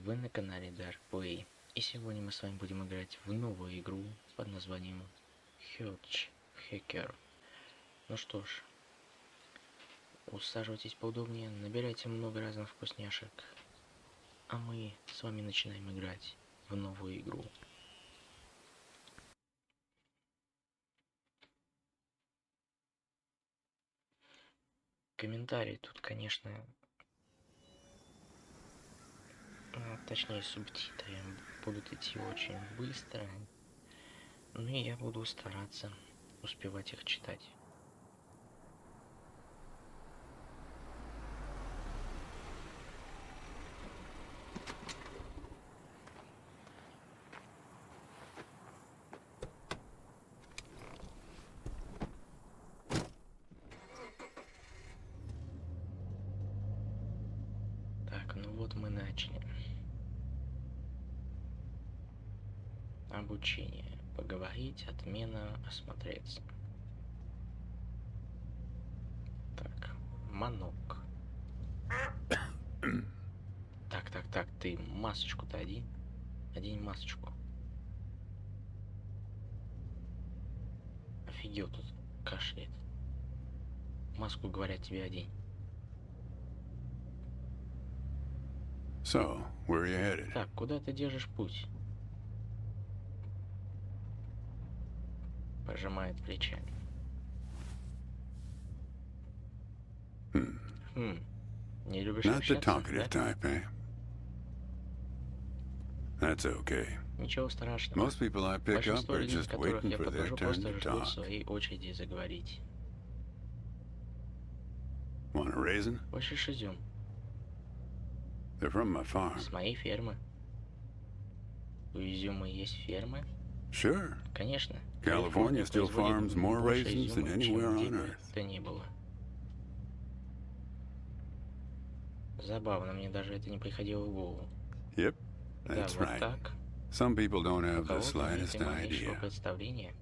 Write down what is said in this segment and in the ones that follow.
Вы на канале Dark. И сегодня мы с вами будем играть в новую игру под названием Hitchhiker. Ну что ж, усаживайтесь поудобнее, набирайте много разных вкусняшек, а мы с вами начинаем играть в новую игру. Комментарии тут, конечно, точнее субтитры будут идти очень быстро, но я буду стараться успевать их читать. Так, ну вот мы начали. Обучение. Поговорить, отмена, осмотреться. Так, манок. Так, ты масочку-то одень. Одень масочку. Офигел тут, кашляет. Маску, говорят, тебе одень. So, where are you headed? Так, куда ты держишь путь? Пожимает плечами. Не любишь Not the общаться, talkative да? type, eh? That's okay. Ничего страшного. Most people I pick up Большинство are людей, just которых waiting я for their покажу, turn просто to ждут talk. своей очереди заговорить. Want a raisin? Хочешь изюм? They're from my farm. С моей фермы. У изюма есть фермы? Sure. Конечно. California still производит farms more больше raisins than изюма, anywhere чем on где бы earth. то ни было. Забавно, мне даже это не приходило в голову. Yep, Да, that's вот right. так. Some people don't У have the кого-то нет slightest ни малейшего idea. представления.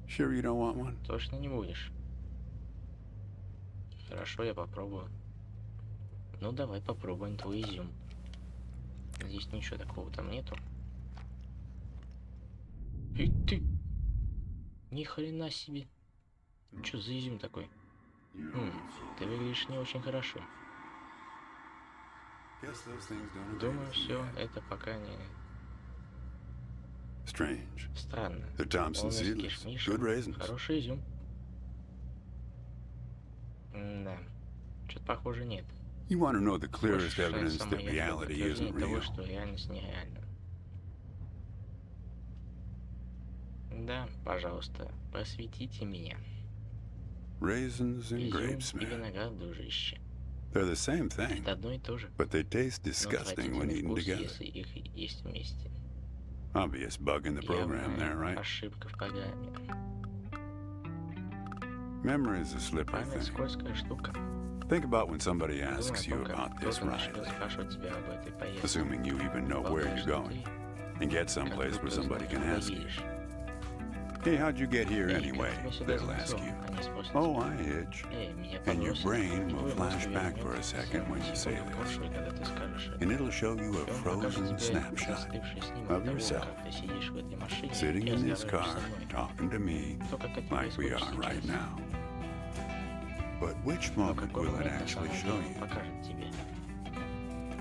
Sure you don't want one? Точно не будешь. Хорошо, я попробую. Ну, давай попробуем твой изюм. Здесь ничего такого там нету. И ты! Ни хрена себе! Чё за изюм такой? Ты выглядишь не очень хорошо. Думаю, все это пока не... Strange. Странно. The Thompson Он из seedless. кишмиша. Good raisins. Хороший изюм. Да. Что-то похоже нет. You want to know the clearest Больше evidence that самое яркое reality isn't подтверждение того, real. что реальность нереальна. Да, пожалуйста, просветите меня. Raisins and grapes, Изюм и man. виноград, дружище. They're the same thing, Это одно и то же. but they taste Но disgusting when отвратительный eaten вкус, together. если их есть вместе. Obvious bug in the program there, Явная right? ошибка в программе. Memory is a slippery Память thing. скользкая штука. Think about when somebody Думай asks о you том, как about this кто-то начнет ride, спрашивать тебя об этой поездке. assuming you even know where Полагая, you're что going, ты and get как someplace where будто somebody знаешь, can куда ask you, едешь. hey, how'd you get here Эй, anyway? как тебя сюда They'll ask занесло? you. Они спросят Oh, тебя. I hitch. Эй, меня And your подбросило. brain will Твой мозг flash back for a вернется second when you в say секунду this, прошлое, когда ты скажешь это. and it'll show you И a он покажет frozen тебе snapshot застывший снимок of того, yourself, как ты сидишь в этой машине sitting и in this разговариваешь car, со мной. talking to me То, как это like we происходит are right сейчас. now. But which Но moment какой will it момент на actually самом show деле он you? покажет тебе?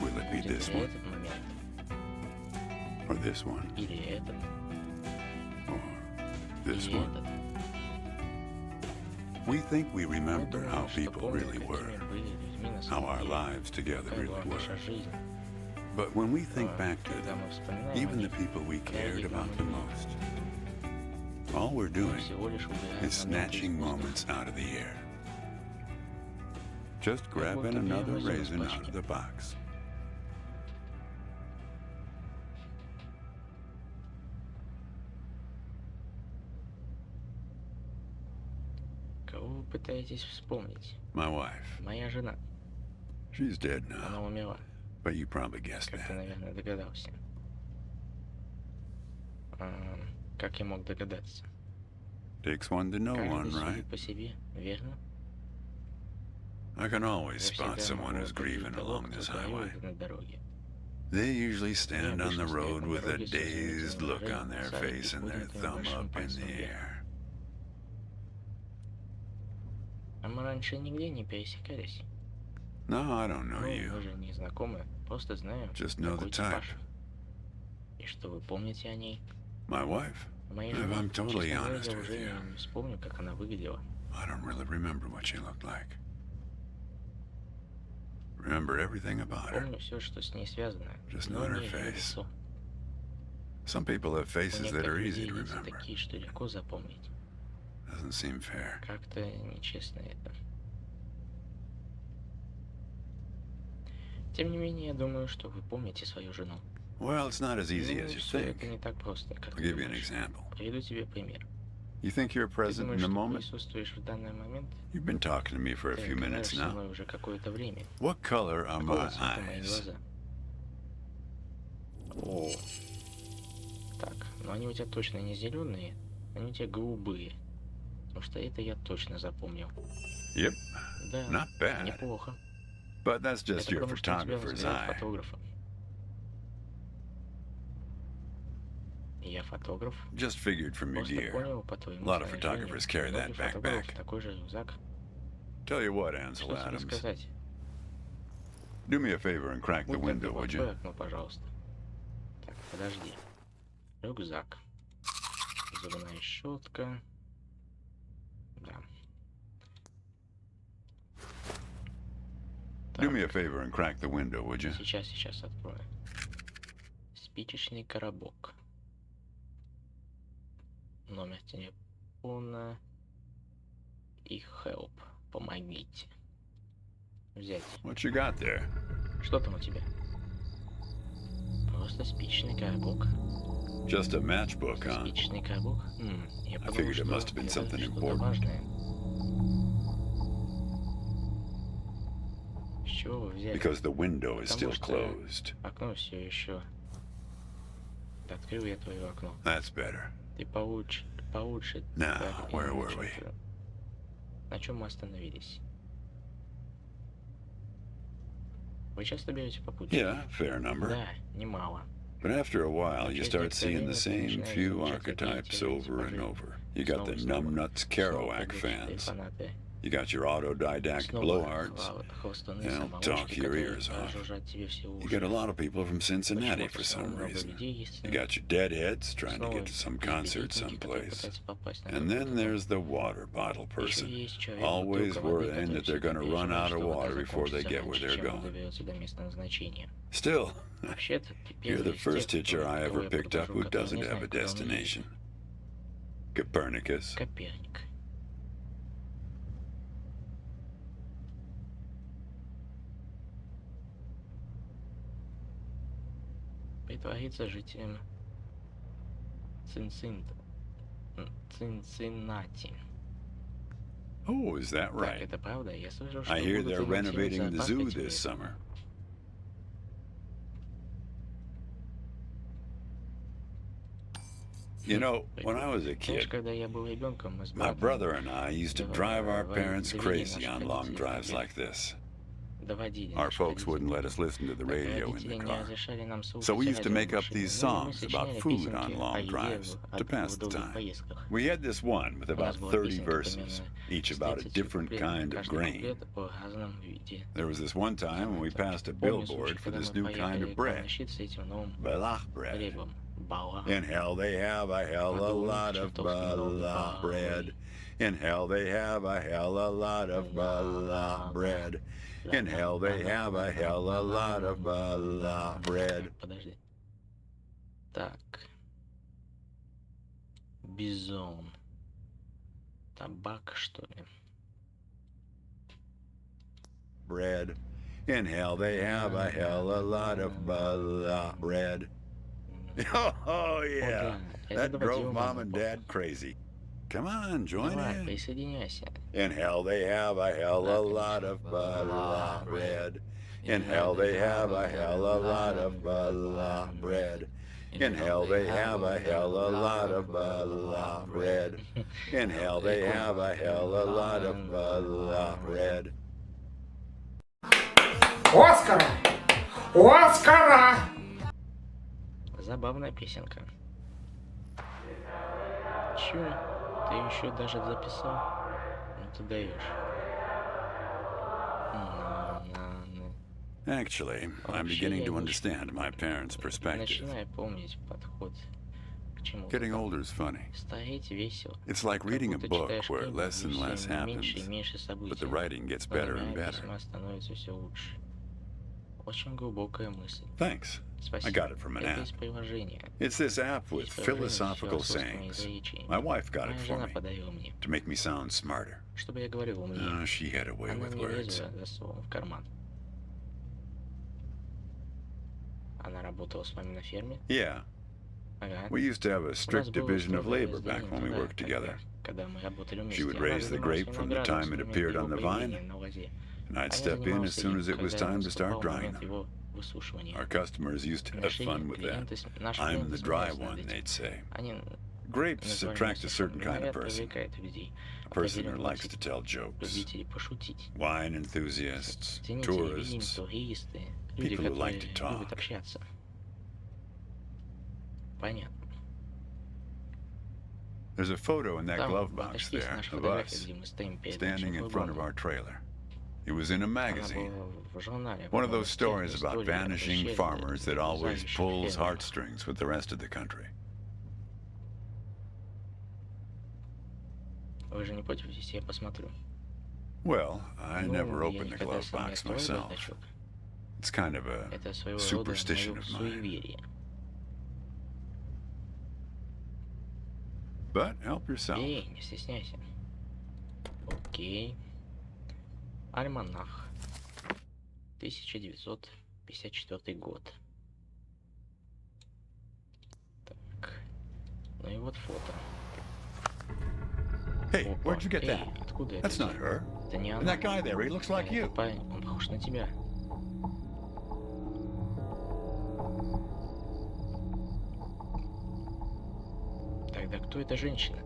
Will it be Будет this ли one, этот момент, or this one, или этот, or this или one? этот? We think we Мы remember how думаем, что people помним, really какими were, были людьми на how самом our деле, lives together какая really была наша were. жизнь. But when we think back to Когда them, мы вспоминаем о even the них, people we cared дорогих нам about the людях, most, all we're мы doing всего лишь убираем is моменты из snatching воздуха. moments out of the air. Just Как grabbing будто берем another изюм из raisin out пачки. of the box. Кого вы пытаетесь вспомнить? My wife, Моя жена. she's dead Она now, умерла, but you probably guessed как ты, that. наверное, догадался. Как я мог догадаться? Takes one to know one, Каждый right? судит по себе, верно? I can always Я spot всегда someone могу who's определить grieving того, along кто this highway. горюет на дороге. They usually Они stand on the обычно стоят road на with a дороге с dazed изумительным look on выражением their лица и face and their поднятым thumb большим up in пальцем the вверх. air. А мы раньше нигде не пересекались. No, I don't know Ну, you. мы же не знакомы. Просто знаю, Just know the какой type. типаж. И что вы помните о ней? My wife? О моей If жене, I'm totally честно говоря, honest я with уже you, не вспомню, как она выглядела. I don't really remember what she looked like. Remember everything about her. Помню все, что с ней связано, Just но not her не ее face. лицо. Some people have У faces that are некоторых easy людей to лица remember. такие, что легко запомнить. Doesn't seem fair. Как-то нечестно это. Тем не менее, я думаю, что вы помните свою жену. Well, it's not as easy Ну, as you все это think. не так просто, как I'll ты give you an думаешь. example. Приведу тебе пример. You think you're Ты present думаешь, in the что moment? присутствуешь в данный момент? You've been talking to me for a Ты few minutes разговариваешь со now. мной уже какое-то время. What color are Какого my цвета мои eyes? глаза? О, так, но они у тебя точно не зеленые, они у тебя голубые. Потому что это я точно запомнил. Yep, Да, not bad. неплохо. But that's just Это your потому что у тебя photographer's взгляд eye. фотографа. Я фотограф. Just figured from your Просто gear. понял по A твоему lot of снаряжению. photographers carry that Многие фотографы backpack. такой же рюкзак. Tell you what, Ansel Что тебе Adams, сказать? do me a favor and crack the Будь window, добр, would открой you? окно, пожалуйста. Так, подожди. Рюкзак. Зубная щетка. Да. Do me a Так, favor and crack the window, would you? сейчас открою. Спичечный коробок. Номер телефона. И help. Помогите. Взять. What you got there? Что там у тебя? Просто спичечный коробок. Just a matchbook, huh? Спичечный коробок? Я I подумал, figured it что must have been это something что-то important. важное. С чего вы взяли? Because the window is still Потому что closed. окно все еще... Открыл я твое окно. That's better. Ты получше... Now, так, where и were we? чё-то. На чем мы остановились? Вы часто берете попутчиков? Yeah, fair number. Да, немало. But after a while, Но you через start некоторое seeing время the ты same начинаешь few замечать одни и archetypes те же over and типажи. over. You got the Снова. numbnuts Снова Kerouac проглоченные fans. фанаты. You got your autodidact Снова blowhards. хвостуны They'll talk самоучки, your которые ears off. прожужжат тебе все You уши. got a lot of people from Cincinnati Почему-то for снова some много reason. людей есть. You got your deadheads trying to Снова get to some concert безбилетники, которые someplace. пытаются попасть на And then какой-то there's the water bottle Еще person, есть человек, always бутылка воды, worrying который that they're всегда going to run переживает, out of что вода water before they закончится get where раньше, they're чем он going. доберется до места назначения. Still, Вообще-то, ты you're первый the из first тех, hitcher I кого ever я picked up провожу, who который doesn't не have a знает, куда он едет. destination. Copernicus. Коперник. Притвориться жителем Цинциннати. Oh, is that Так, right? это правда? Я слышал, что I hear будут they're ремонтировать renovating the зоопарк zoo этим this летом. summer. You know, when I was a Знаешь, kid, когда я был ребенком, мы с my братом brother and I used to drive our parents crazy on long drives like this. доводили Our наших folks wouldn't родителей. let us listen to the Так radio in родители the не car. разрешали нам слушать So we used to радио в make up машине. these Ну, и мы songs about сочиняли food песенки on о long еде drives to в pass the долгих time. поездках. We had this one with У нас about была 30 песенка verses, примерно each с about a 30 different куплетами, kind of каждый grain. куплет о разном виде. There was this one time when we passed a Помню случай, billboard for когда this мы new kind поехали of к bread, Лощице с этим новым balach bread. хлебом. Бала. In hell they have a hell a Подумал, lot of чертовски много balach bread. баллы. In hell they have a hell a lot of balach bread. In hell they have a hell a lot of balach bread. Подожди. Так. Бизон. Табак, что ли? Bread. In hell they have a hell a lot of balach bread. Oh yeah, that drove mom and dad crazy. Come on, join Давай, in. присоединяйся. In hell they have a hell a lot of balach bread. In hell they have a hell a lot of balach bread. In hell they have a hell a lot of balach bread. In hell they have a hell a lot of balach bread. Оскара! Оскара! Забавная песенка. Чё? Ты еще даже записал? Ну ты даешь. Actually, I'm beginning to understand my parents' perspective. Начинаю помнить подход к чему-то Getting там. older is funny. Стареть весело. It's like Как reading a будто book читаешь where книгу, less and где less все меньше и happens, меньше but событий. the writing gets Но better and номера better. письма становится все лучше. Очень глубокая мысль. Thanks. I Спасибо. got it from an Это app. из приложения. It's this app with Из приложения с philosophical философскими sayings. изречениями. My wife got it Моя for жена me подарила мне, to make me sound smarter. чтобы я говорил умнее. She had a way Она with не words. лезла за словом в карман. Она работала с вами на ферме? Yeah, Ага. we used to have a У нас strict было division of строгое labor back разделение when we труда worked together. тогда, когда мы работали вместе. She would Она raise the занималась grape from the виноградом time с it момента appeared его on the появления vine, на лозе. and А I'd я step in as занимался soon им, as it was когда time to start наступал drying момент them. его высушивания. Our customers used to have Наши fun with that. наши I'm клиенты the dry смеялись над one, этим. they'd say. Они Grapes называли attract a нас certain kind of виноград person, привлекает людей. a person who Определенный likes to тип tell jokes. любителей пошутить. Wine enthusiasts, Ценители вин, tourists, туристы, люди, people who like которые to talk. любят общаться. Понятно. There's a photo in that Там glove в box бардачке есть there наша of фотография, us где мы стоим перед standing нашим in front of фургоном. our trailer. It was in a Она magazine. была в журнале. One of по-моему, those stories история about о vanishing пещере, farmers that always исчезающих pulls фермерах. heartstrings with the rest of the country. Вы же не против, если я посмотрю? Well, I Ну, never я opened the никогда glove сам не box открою myself. бардачок. It's kind of a Это своего рода superstition мое of mine. суеверие. But help yourself. Бей, не стесняйся. Окей. Альманах. 1954 год. Так. Ну и вот фото. Hey, Опа. where'd you get Эй, that? откуда это That's not взял? her. Это не And она. that guy there, he looks like you. Этот парень, он похож на тебя. Тогда кто эта женщина?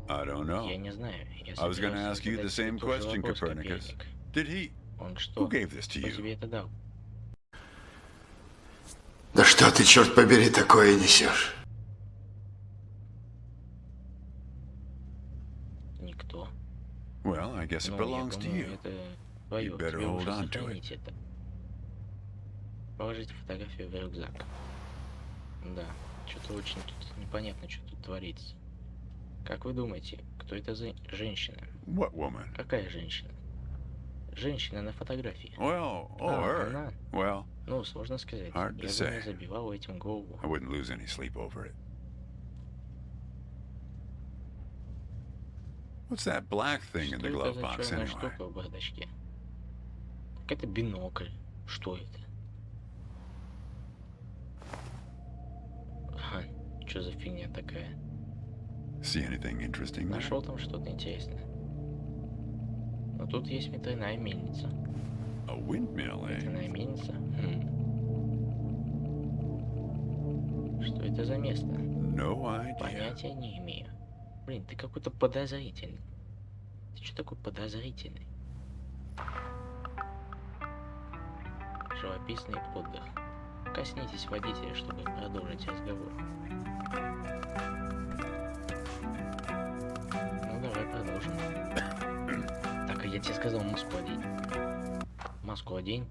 I don't Я know. не знаю. Я I was going to собирался ask you the задать тебе same тот же question, вопрос, Copernicus. Коперник. Did he? Он Who что? gave this to Кто you? тебе это дал? Да что ты, черт побери, такое несешь? Никто. Well, I guess it Ну, я belongs to думаю, you. это твое. You better Тебе hold лучше on to сохранить это. Положите фотографию в рюкзак. Да, что-то очень тут непонятно, что тут творится. Как вы думаете, кто это за женщина? What woman? Какая женщина? Женщина на фотографии. Well, oh, А, her. она. Well, Ну, сложно сказать. Hard to Я бы say. не забивал этим голову. I wouldn't lose any sleep over it. What's that black thing in Что the это glove за box черная anyway? штука в бардачке? Так это бинокль. Что это? Ага, что за фигня такая? See anything interesting there? Нашел там что-то интересное. Но тут есть ветряная мельница. A windmill, eh? Ветряная мельница? Что это за место? No idea. Понятия не имею. Блин, ты какой-то подозрительный. Ты что такой подозрительный? Живописный отдых. Коснитесь водителя, чтобы продолжить разговор. Ну давай продолжим. Так, я тебе сказал маску одень. Маску одень.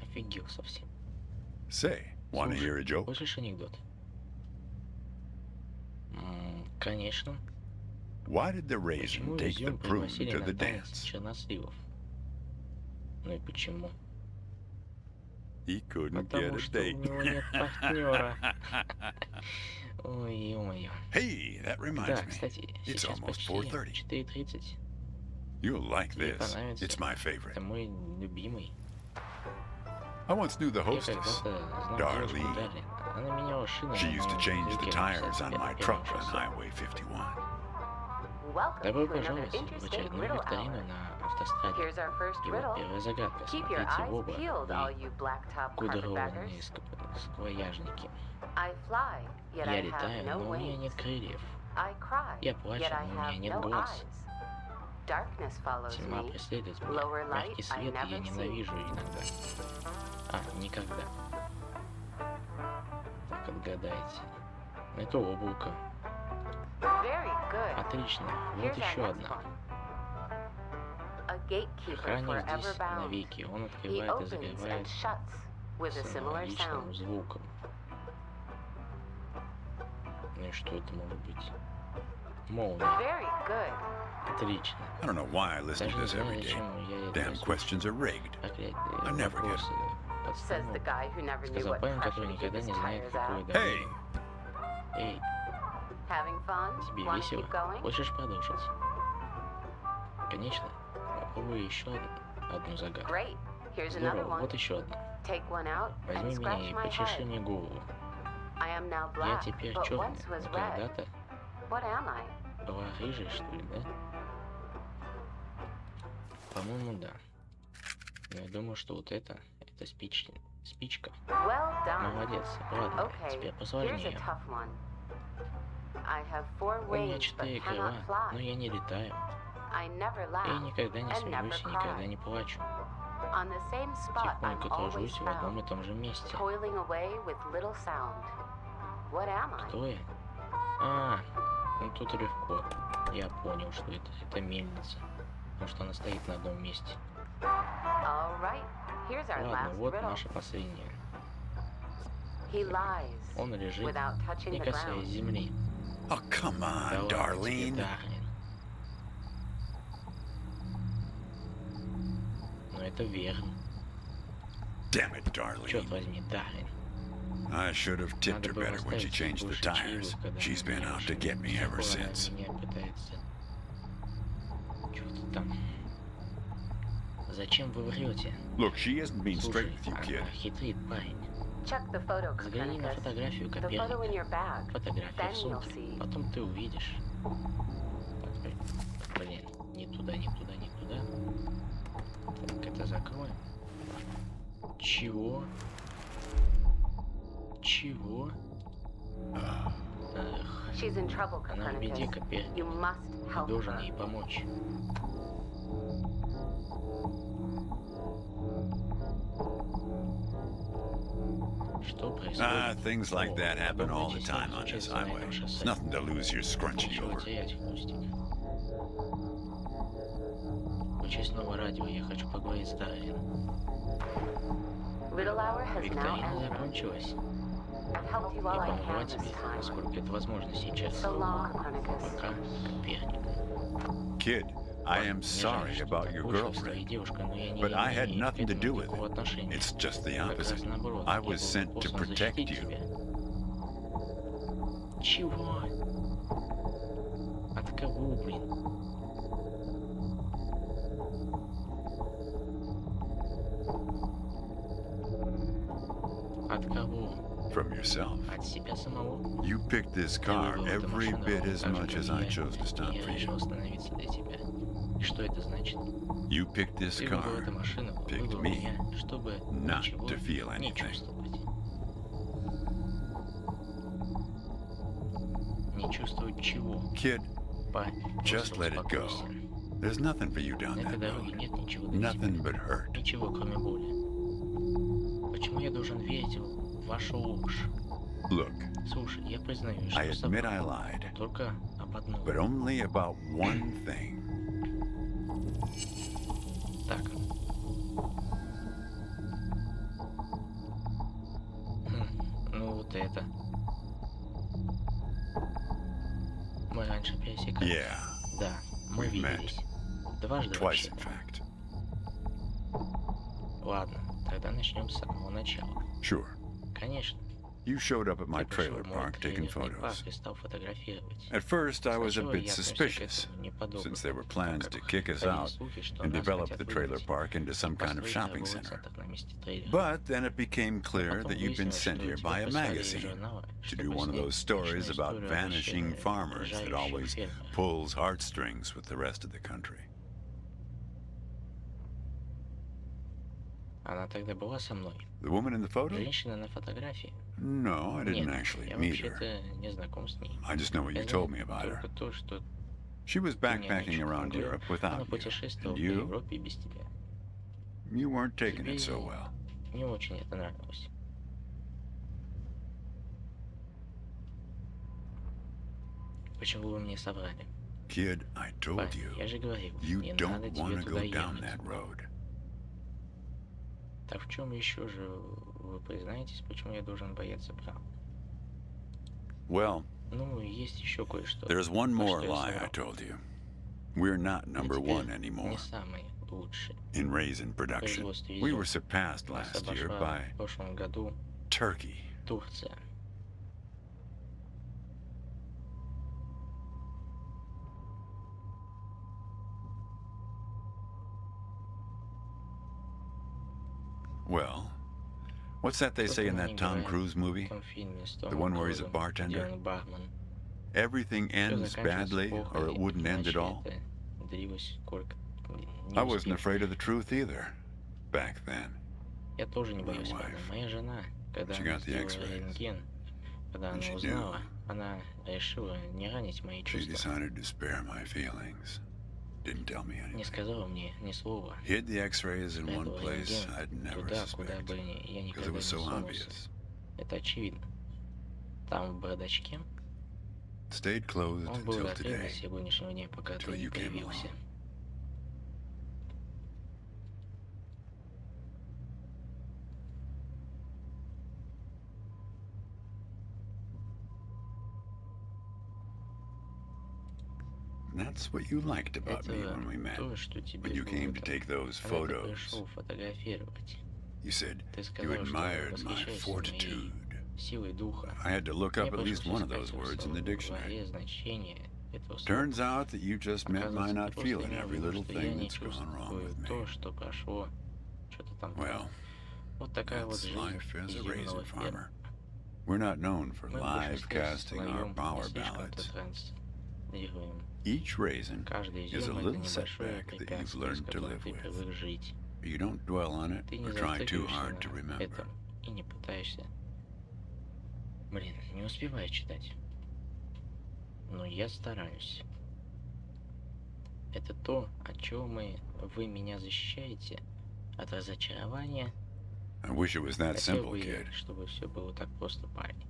Офигел совсем. Say, wanna hear a joke? Хочешь анекдот? Конечно. Why did the raisin Почему take the изюм prune пригласили to на the танец dance? черносливов? Ну и почему? He couldn't get Потому a что у date. него нет партнера. Ой, ё-моё. Hey, that reminds Да, me. кстати, It's сейчас almost почти 4:30. 4:30. You'll like Тебе this. понравится. It's my favorite. Это мой любимый. I once knew the Я hostess. когда-то знал девушку Darlene. Дарлин. Она меняла шины She на used to моем change the велике tires on my 55 truck on шоссе. Highway 51. Добро пожаловать в очередную викторину на автостраде. И вот первая загадка. Смотрите в оба. Кудрованные сквояжники. Я летаю, но у меня нет крыльев. Я плачу, но у меня нет глаз. Тьма преследует меня. Мягкий свет я ненавижу иногда. А, никогда. отгадаете. Это облако. Отлично. Вот еще одна. Охранник здесь навеки. Он открывает и закрывает с аналогичным звуком. Ну и что это может быть? Молния. Отлично. I don't know why I listen to this every day. Damn questions are rigged. I never get it. Сказал парень, который никогда не знает, какое Hey! Эй, тебе весело? Хочешь продолжить? Конечно. Попробуй еще одну загадку. Здорово, вот еще одна. Возьми меня и почеши мне голову. Я теперь черный, но когда-то была рыжей, что ли, да? По-моему, да. Но я думаю, что вот это спичка. Молодец. Ладно, теперь посложнее. У меня 4 крыла, но я не летаю. Я никогда не смеюсь и никогда не плачу. Тихонько тружусь в одном и том же месте. Кто я? Ну тут легко. Я понял, что это мельница. Потому что она стоит на одном месте. Ладно, вот наша последняя. Он лежит, не касаясь земли. Oh, come on, Darlene. Дарлин. Но это верно. Damn it, Черт Darlene. возьми, Дарлин. I should have tipped her Надо было better when she оставить changed the больше tires. чаевых, когда She's been меня out уже to get me ever скоро since. меня пытается. Чё-то там. Зачем вы врете? Look, she isn't being Слушай, straight with you, kid. она хитрит, парень. Взгляни на фотографию Коперника. Фотография в сумке. Потом ты увидишь. Блин, не туда. Так, это закроем. Чего? Эх, она в беде, Коперник. Ты должен ей помочь. Что происходит? Things like that happen all the time on this highway. It's nothing to lose your scrunchie Нечего over. терять, Хвостик. Включи снова радио, я хочу поговорить с Дарьей. Викторина закончилась. Я помогла тебе, насколько это возможно сейчас. Пока, Коперник. Kid, I am sorry about your girlfriend, but I had nothing to do with it. It's just the opposite. I was sent to protect you. Чего? От кого, блин? От кого? From yourself. От себя самого. You picked this car every bit as much as I chose to stop Я for решил you. остановиться для тебя. И что это значит? You picked this Ты выбрал car эту машину, picked выбрал me меня, чтобы not ничего to feel не anything. чувствовать. Не чувствовать чего? Kid, Парень, just просто let it go. успокойся. There's nothing for you down На этой that дороге road. нет ничего для тебя. Nothing but hurt. Ничего, кроме боли. Почему я должен верить в вашу ложь? Look, Слушай, я признаю, I что admit I соврал. lied, Только об одном. but only about one thing. Так. Ну вот это. Мы раньше пересекались. Yeah, Да, мы we've met. виделись. Дважды twice вообще. in fact. Ладно, тогда начнем с самого начала. Sure. Конечно. You showed up at my Ты пришел trailer в мой park taking трейлерный парк photos. и стал фотографировать. At first, I was a Сначала bit я отнесся к suspicious, этому неподобно, since there were так plans как to kick us ходили out слухи, что and нас develop хотят the trailer выгнать park into some kind of построить shopping торговый center. центр на месте трейлера. But then it became clear Потом that you'd been выяснилось, sent что here тебя by a послали из magazine журнала, to чтобы do one of снять those stories личную about историю vanishing обращения farmers that проезжающих always фермеров. pulls heartstrings with the rest of the country. Она тогда была со мной. The woman in the photo? Женщина на фотографии? No, I didn't Нет, actually я meet her. вообще-то не знаком с ней. I just know what you Я told знаю me about her. только то, что She was ты мне backpacking ничего around говорил. Europe Она without you. путешествовала And по you? Европе без тебя. You weren't taking Тебе it so well. не очень это нравилось. Почему вы мне соврали? Kid, I told Парень, you, я же говорил, you не надо don't тебе want to туда go down ехать. that road. Так в чем еще же вы признаетесь, почему я должен бояться правды? Well, Ну, есть еще кое-что. there's one во more что я lie I соврал. told you. We're not Мы number теперь one anymore не самые лучшие. in raisin В production. производстве We were везем. surpassed Нас last year обошла by в прошлом году Turkey. Турция. Well, what's that they Что say in там that они Tom говорят Cruise в movie? том фильме с The Томом one where he's a Крузом, где bartender? он бармен. Everything Все ends заканчивается badly, плохо, or it wouldn't end at иначе all. это длилось сколько не I wasn't успел. afraid of the truth either, back then. Я тоже не My боюсь правды. wife. Моя жена, когда She она got the сделала X-rays. рентген, когда And она she узнала, knew. она решила не ранить мои She чувства. decided to spare my feelings. Didn't tell me Не anything. сказала мне ни слова. Hid the X-rays in one Спрятала place рентген I'd never туда, куда suspect. бы я Because it никогда не was so сунулся. obvious. Это очевидно. Там, в бардачке, Stayed closed он был until закрыт до today. сегодняшнего дня, пока Till ты не you came появился. along. That's what you liked about me Это when we met. то, что тебе When you было came to там, take those когда ты photos. пришел фотографировать. You said Ты you сказал, что admired my восхищаешься fortitude. моей силой духа. I had to look up Мне at least пришлось one of those искать words in the в dictionary. словаре значение этого слова. Turns out that you just meant my Оказывается, not ты просто feeling имел в every виду, little что я thing не that's gone wrong чувствую with me. то, что прошло, что-то там. Well, Вот такая вот that's жизнь life as a изюмного raisin фермера. farmer. We're not known for Мы в live большинстве casting our своем power не слишком-то ballads. транслируем. Each raisin Каждый is a изюм — это little небольшое setback that you've препятствие, с learned to которым live ты with. привык жить. You don't dwell on it Ты не or try too зацикливаешься hard to на remember. этом и не пытаешься. Блин, не успеваю читать. Но я стараюсь. Это то, от чего вы меня защищаете, от разочарования. I wish it was that Хотел simple, бы я, kid. чтобы все было так просто, парень.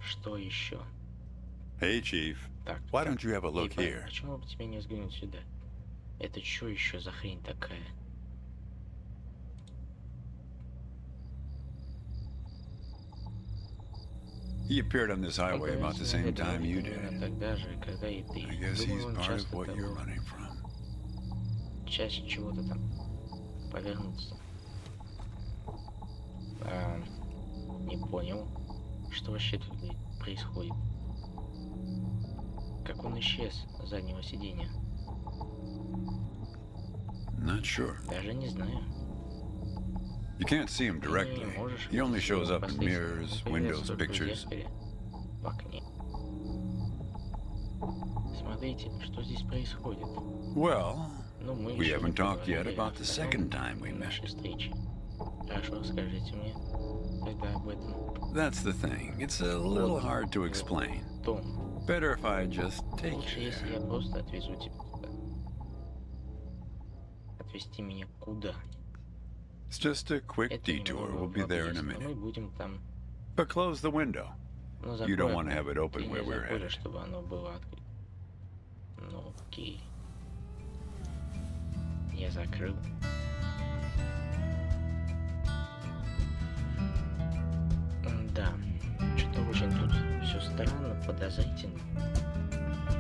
Что еще? Hey, Chief. Так, Why don't you have a look парень, here? почему бы тебе не взглянуть сюда? Это что еще за хрень такая? He appeared on this highway about the same time you Именно did. тогда же, когда и ты. I guess he's Думаю, он part of часто what you're того, running from. часть чего-то там повернуться. Не понял, что вообще тут происходит. Как он исчез с заднего сиденья? Not sure. Даже не знаю. You can't see him Ты не directly. можешь He only видеть shows его up in непосредственно. mirrors, Он windows, появляется только в pictures. зеркале, в окне. Смотрите, что здесь происходит. Well, Ну, мы we еще не haven't talked yet поговорили about о the втором second time we met. нашей встрече. Хорошо, расскажите мне тогда об этом. That's the thing. It's a little hard to explain. Том, Better if I just take лучше, you если there. я просто отвезу тебя туда. Отвезти меня куда? It's just a quick Это detour. немного We'll be there in a поблизости, но мы minute. будем там. But close the window. Но You don't закрой want to окно. have it open Ты where не we're захочешь, headed. чтобы оно было открыто. Ну, окей. Я закрыл. Да, что-то очень тут все странно, подозрительно.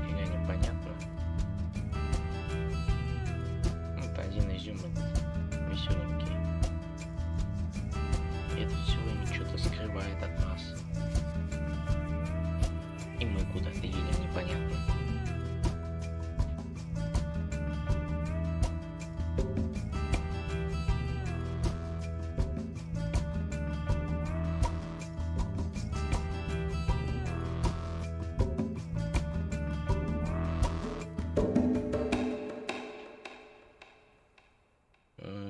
Фига непонятно. Вот один изюм этот веселенький. И это все время что-то скрывает от нас. И мы куда-то едем непонятно.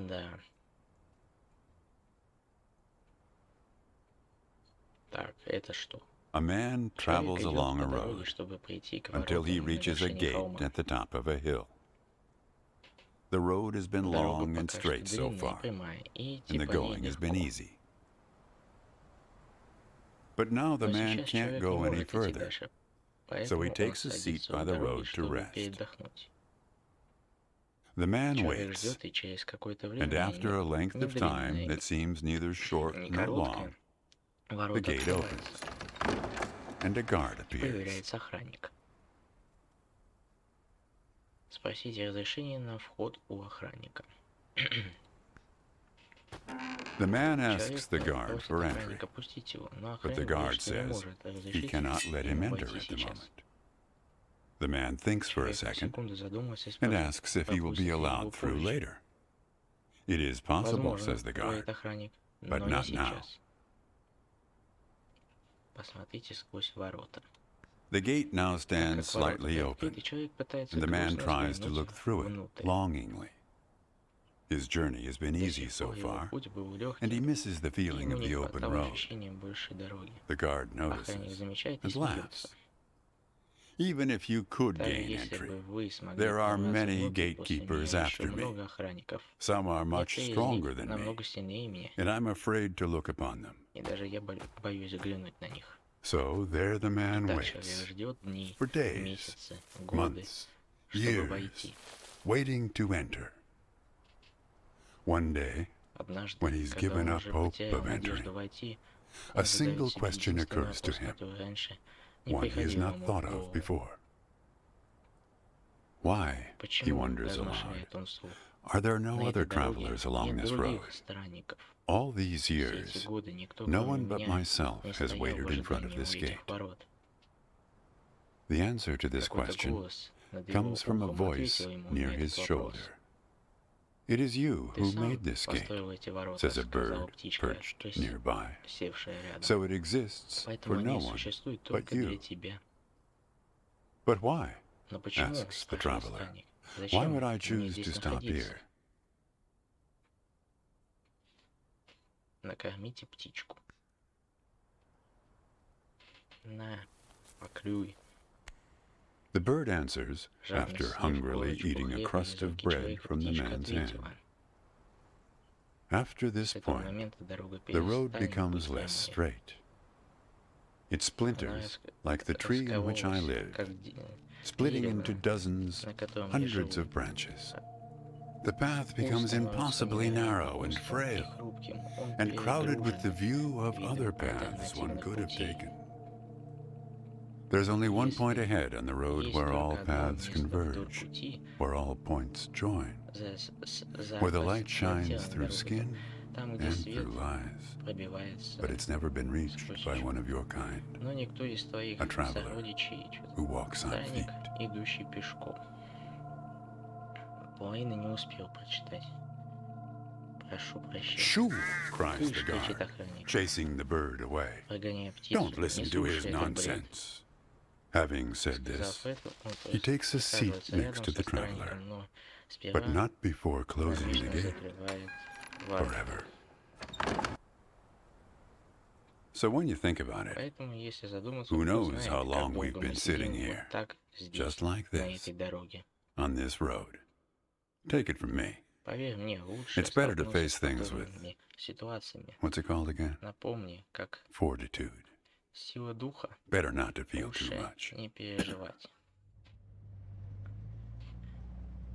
Да. Так, это что? A man travels Человек идет along по a дороге, road чтобы прийти к until he воротам на reaches a вершине gate холма. at the top of a hill. The road has been Дорога long and пока что straight so длинная и far, прямая, и and the типа going has been легко. easy. But now the Но man сейчас can't человек не go any может идти further, дальше, so he поэтому он takes a seat садится by у the дороги, road to чтобы rest. передохнуть. The man Человек waits, ждет, и через какое-то and время, after a length не of time длинное, that seems neither short не nor long, короткое, the ворота gate открываются, opens, and a guard и appears. появляется охранник. Спросите разрешение на вход у охранника. The man Человек asks the guard просит for entry, охранника пустить его, но but the охранник говорит, guard что не says может he разрешить cannot let him ему enter войти at the сейчас. moment. The man thinks for a Человек на second секунду задумывается и and спрашивает, asks if he will пропустит be ли его allowed through позже. later. It is possible, Возможно, says the guard, говорит охранник, but но не not now. сейчас. Посмотрите сквозь ворота. The gate now Так stands как ворота slightly приоткрыты, open, человек пытается and the man грустно tries to look взглянуть through it внутрь. longingly. His journey has been До easy сих so пор его far, путь был and he легким, misses the и feeling ему of не the open хватало road. ощущения большой дороги. The guard Охранник notices замечает и and смеется. laughs. Even if you could Даже gain если entry, бы вы смогли there are пробраться many внутрь, после меня gatekeepers еще after me. много охранников. Some are much Некоторые из stronger них than me, намного сильнее меня, and I'm afraid to look upon them. и даже я боюсь взглянуть на них. So there the man Итак, человек waits, ждет дни, for days, месяцы, годы, months, чтобы years, войти. waiting to enter. One day, Однажды, when he's когда given он up уже hope потерял of надежду entering, войти, a он задает single себе question единственный occurs to вопрос, him, который раньше не one he has приходил not ему в thought of голову. before. Why, he Почему, wonders aloud, размышляет он вслух, are there no на other этой дороге travelers along нет this road? других странников? All these Все эти years, годы никто, no кроме one but меня, myself не has стоял в waited in front of ожидании у this этих gate. ворот. The answer to this Какой-то question голос над его comes from a ухом voice ответил ему near на his этот вопрос. shoulder. It is you Ты who сам made this gate, построил эти ворота, says a сказала bird птичка, perched nearby. севшая рядом. So it exists Поэтому for no они one существуют but только для you. тебя. But why? Но почему, Asks the спрашивает traveler. странник, Why зачем would I мне choose здесь to stop находиться? here? Накормите птичку. На, поклюй. The bird answers Жадно after съев hungrily корочку eating a хлеба, crust of высокий bread человек, from the птичка man's hand. ответила. After this С этого point, момента дорога the road перестанет becomes быть less прямой. straight. It splinters like the tree in which I Раскололась, live, как splitting дерево, into dozens, на котором я hundreds живу. of branches. The path becomes Становится impossibly narrow and узким и frail, хрупким. Он and crowded with the перегружен view of видом other paths one альтернативных could have путей. taken. There's only one Если point ahead on the road есть where только all одно paths место вдоль converge, пути, where all points join, за where the light shines асфальтированной through дорогой, skin там, где and свет through eyes. пробивается But it's never been reached сквозь by тьму. one of your kind, Но никто из твоих a traveler сородичей, who walks on странник, feet. идущий пешком. Половины не успел прочитать. Прошу прощения. Shoo! Cries the Кричит guard, охранник, chasing the bird away. прогоняя птицу. Don't listen Не to his слушай этот бред. nonsense. Having said Сказав this, это, он he takes a seat присаживается next рядом to со the traveler, странником, но сперва but not before closing the намеренно gate закрывает ворота. forever. So when you think about it, Поэтому, если задуматься, who кто knows знает, how как long we've долго мы been sitting сидим here, вот так здесь, just like на this, этой дороге. on this road. Take it from me. Поверь мне, лучше It's better to столкнуться face с things with, подобными ситуациями. what's it called again? Напомни, как Fortitude. сила духа, Better not to feel too лучше much. не переживать.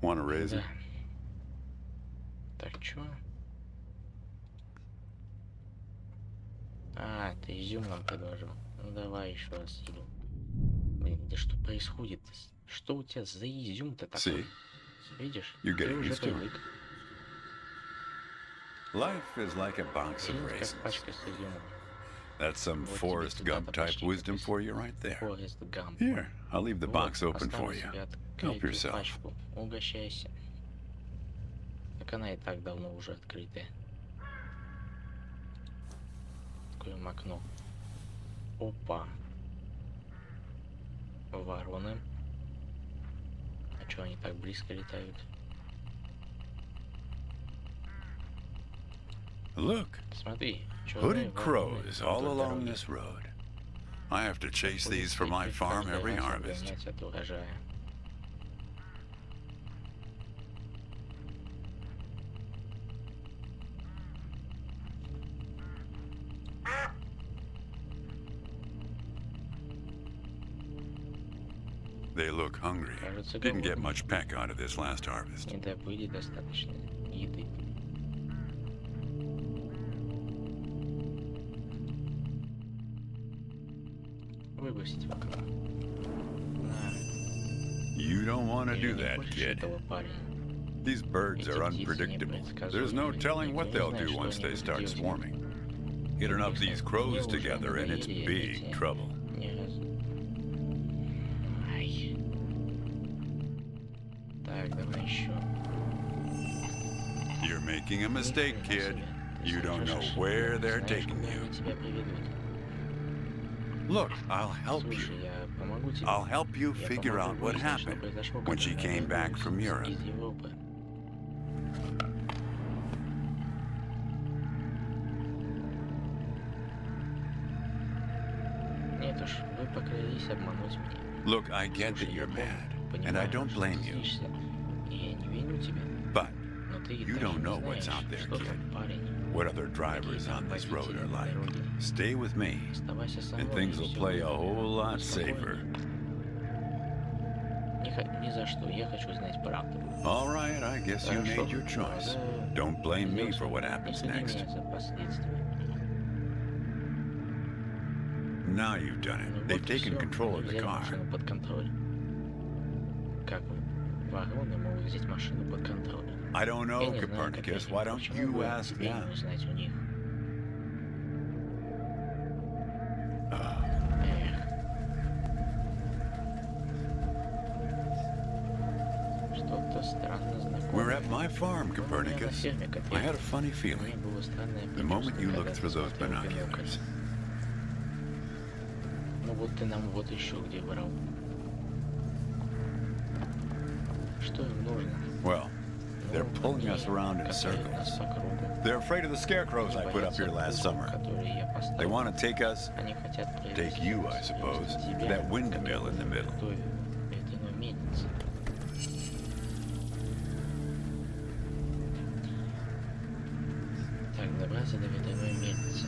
Want to raise it? Да. Так, чё? А, ты изюм нам предложил. Ну давай еще раз еду. Блин, да что происходит? Что у тебя за изюм-то такой? See? Видишь? You're Ты getting уже used to it. привык. Life is like a box of Жизнь как raisins. пачка с изюмом. That's some Вот тебе Forrest цитата Gump type почти wisdom как for you right there. Форест Гамп. Here, I'll leave the Вот, box open оставлю for you. себе Help открытую yourself. пачку. Угощайся. Так она и так давно уже открытая. Откроем окно. Опа. Вороны. А чё они так близко летают? Look, Смотри, чёрные hooded вороны crows all вдоль along дороги. this road. I have to chase Будут these for my их farm каждый every раз harvest. отгонять от урожая. They look hungry. Кажется, Didn't get голодные. much peck out of this last harvest. Не добыли достаточно еды. Выбросить в окно. На. You don't want to Ты do же не that, хочешь kid. этого, парень. These birds are unpredictable. There's no telling what they'll do once they start swarming. Get enough of these crows together and it's big trouble. Ни разу. Ай. Так, давай еще. You're making a mistake, kid. You don't know where they're taking you. Тебя приведут. Look, I'll help Слушай, you. я помогу тебе. I'll help you Я figure помогу out what выяснить, что happened произошло, when she когда она came back вернулась from Europe. из Европы. Нет уж, вы поклялись обмануть меня. Look, I get that Слушай, я you're mad, понимаю, and I don't что blame ты you. злишься, и я не виню тебя. But Но ты you даже don't не know what's знаешь, out there, что kid. там, парень. What other drivers on this road are like. Stay with me, Оставайся со and мной, things и will всё play a будет whole lot спокойно. safer. Ни за что, я хочу знать правду. All right, I guess you Хорошо, made your choice. тогда Don't blame me сделай for what свой выбор. Не happens суди next. меня за последствия. Now you've done Ну it. вот They've и taken всё, control of они the взяли car. машину под контроль. Как вороны могут взять машину под контроль? I don't Я know, не знаю, как Copernicus. они. Why don't Почему you бы ask тебе them? не узнать у них? Ah, Эх. Что-то странно знакомое. we're at my farm, У меня на Copernicus. ферме, I had a Коперник. funny Мне feeling было странное the moment you предчувствие, looked когда through ты those смотрел в бинокль. binoculars. Ну вот ты нам вот еще где врал. Что им нужно? Well, they're Ну, pulling они us around in катают нас circles. по кругу. They're afraid of the scarecrows I put up Боятся here last путок, summer. которые я They поставил. want to take us, Они хотят take you, I suppose, тебя, to that windmill in the middle. той ветряной мельнице. Так, добраться до ветряной мельницы.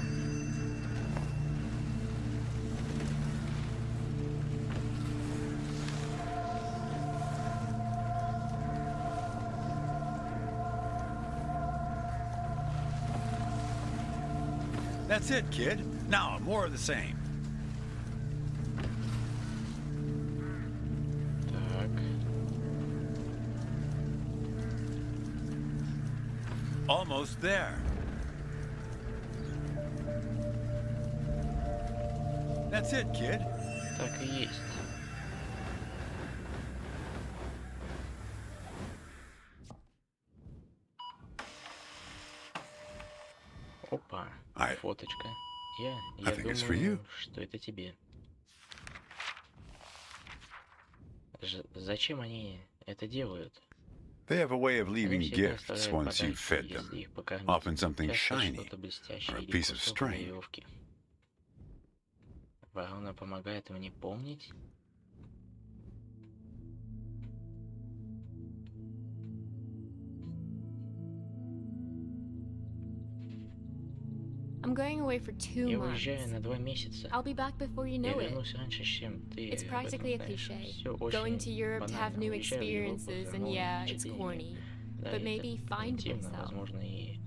That's it, kid. Now, more of the same. Так, Almost there. That's it, kid. так и есть. Опа, I фоточка. Я think it's for думаю, you. что это тебе. Зачем они это делают? They have a way of Они leaving всегда gifts оставляют once you've подарки, fed them. если их покормить. Often something Часто shiny что-то блестящее or a или piece of кусок string. веревки. Ворона помогает мне помнить. I'm going away for 2 Я months. уезжаю на 2 месяца. I'll be back before you Я know it. вернусь раньше, чем ты It's об practically a этом знаешь. cliche. Всё Going to очень Europe to have банально. new Уезжаю в Европу experiences, за and новыми yeah, it's впечатлениями. corny. Да, But это maybe find примитивно, myself. возможно, и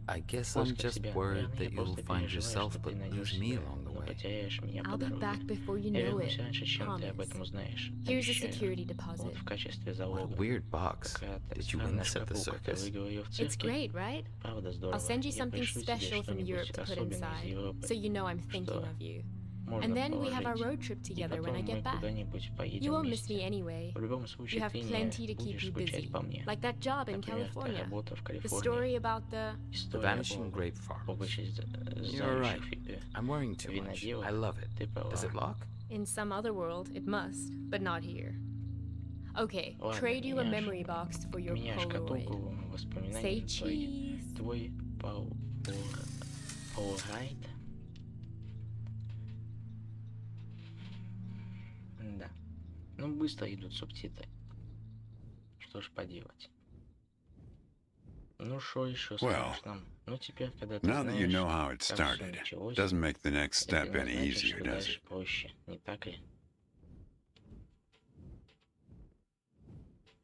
I guess плоско I'm в just себя. worried Наверное, that я you'll просто find переживаю, yourself что ты but найдешь lose me себя, along the но way. потеряешь меня по I'll be дороге. back before you Я know вернусь it. раньше, чем ты об Promise. этом узнаешь. Here's a Обещаю. security Вот deposit. в качестве What a залога. weird box. Какая-то Did you win странная this at the шкатулка. Ты circus? выиграл ее в It's цирке. great, right? Правда здорово. I'll send you Я something пришлю тебе special from Europe что-нибудь to put особенное из inside, Европы. so you know I'm thinking Что of you. можно And then we have our положить. road trip И together when I потом get мы back. куда-нибудь You поедем won't miss me вместе. anyway. В любом You случае, have ты plenty не to keep будешь you скучать busy, по мне. like that job in Например, та California. работа в The Калифорнии. story about the... The История Vanishing об Grape Farms. исчезающей You're right. фигуре. I'm worrying too much. Виноделов. I love it. Ты права. Does it lock? In some other world, it must, but not here. Okay, Ладно, trade you a меняешь- memory box for your меняешь шкатулку Polaroid. воспоминаний Say твои. cheese. Твой Polaroid. Да. Ну, быстро идут субтитры. Что ж поделать. Ну, что еще скажешь нам? Ну, теперь, когда ты Now that you знаешь, know how it как всё started, началось, doesn't make the next это step не any значит, easier, что does дальше it? проще, не так ли?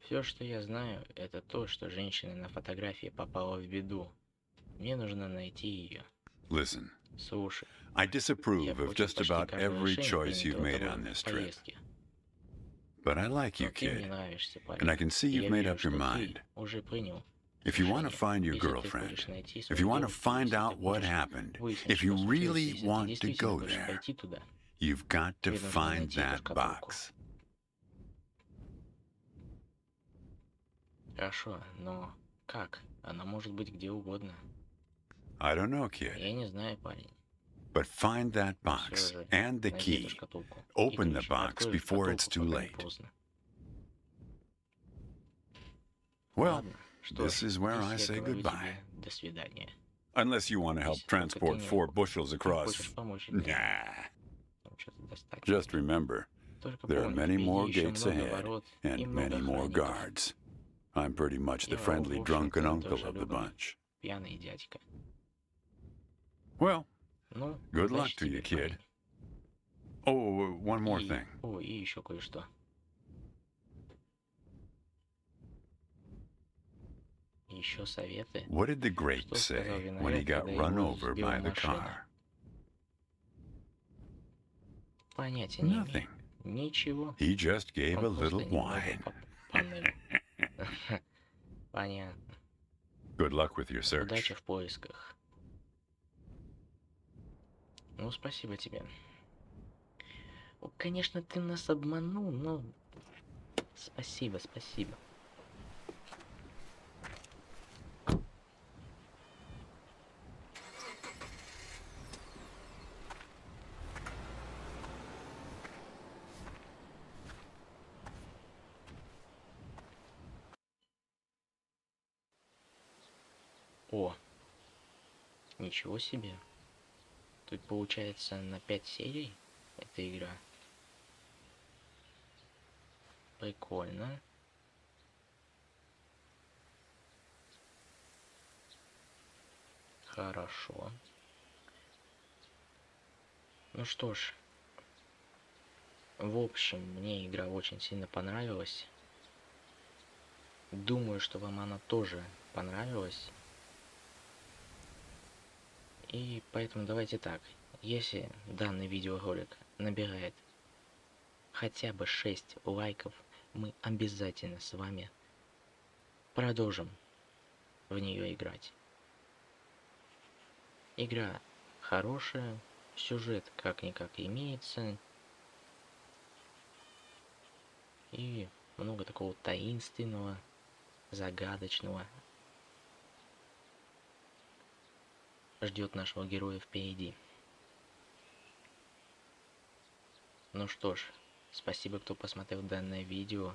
Все, что я знаю, это то, что женщина на фотографии попала в беду. Мне нужно найти ее. Listen, Слушай, I я disapprove of против just почти about каждого every решения, choice you've принятого made тобой on в this trip. поездке. But I like you, Но ты мне kid. нравишься, And I парень. can see И you've я made вижу, up your что mind. ты уже принял If you want to решение. find your Если ты girlfriend, хочешь найти if you свою want to девушку, find если ты out what хочешь happened, выяснить, if you что случилось, really если ты want to действительно go хочешь there, пойти туда, you've got to тебе нужно find найти эту that шкатулку. box. Хорошо, но как? Она может быть где угодно. I don't know, kid. Я не знаю, парень. But find that Все box же, and the найди эту key. шкатулку. Open И the ключ. box Открой before it's шкатулку, too пока не late. поздно. Well, Ладно, что this ж, is where I здесь я say говорю goodbye. тебе до свидания. Unless you want to help Если только ты transport не 4 bushels не across. хочешь помочь мне Nah. там что-то достать. Just remember, Только there are помни, many впереди more еще gates много ahead ворот и and много many more охранников. guards. I'm pretty much the Я, friendly в drunken общем-то, uncle тоже of the добрый, bunch. пьяный дядька. Well, Ну, good luck удачи to you, тебе, kid. парень. Oh, one more thing. И еще кое-что. Еще советы. What did the great Что сказал say when he виноред, got когда run его over сбила by the машина? car? Понятия не Nothing. имею. Ничего. He just gave a Он просто little немного whine. поныл. Понятно. Good luck with your search. Удачи в поисках. Ну, спасибо тебе. Конечно, ты нас обманул, но... Спасибо, спасибо. О, ничего себе. Тут получается на 5 серий эта игра. Прикольно. Хорошо. Ну что ж. В общем, мне игра очень сильно понравилась. Думаю, что вам она тоже понравилась. И поэтому давайте так. Если данный видеоролик набирает хотя бы 6 лайков, мы обязательно с вами продолжим в нее играть. Игра хорошая, сюжет как-никак имеется. И много такого таинственного, загадочного ждет нашего героя впереди. Ну что ж, спасибо, кто посмотрел данное видео.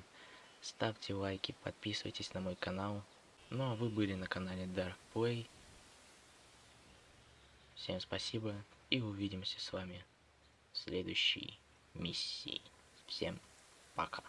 Ставьте лайки, подписывайтесь на мой канал. Ну а вы были на канале Dark Play. Всем спасибо и увидимся с вами в следующей миссии. Всем пока.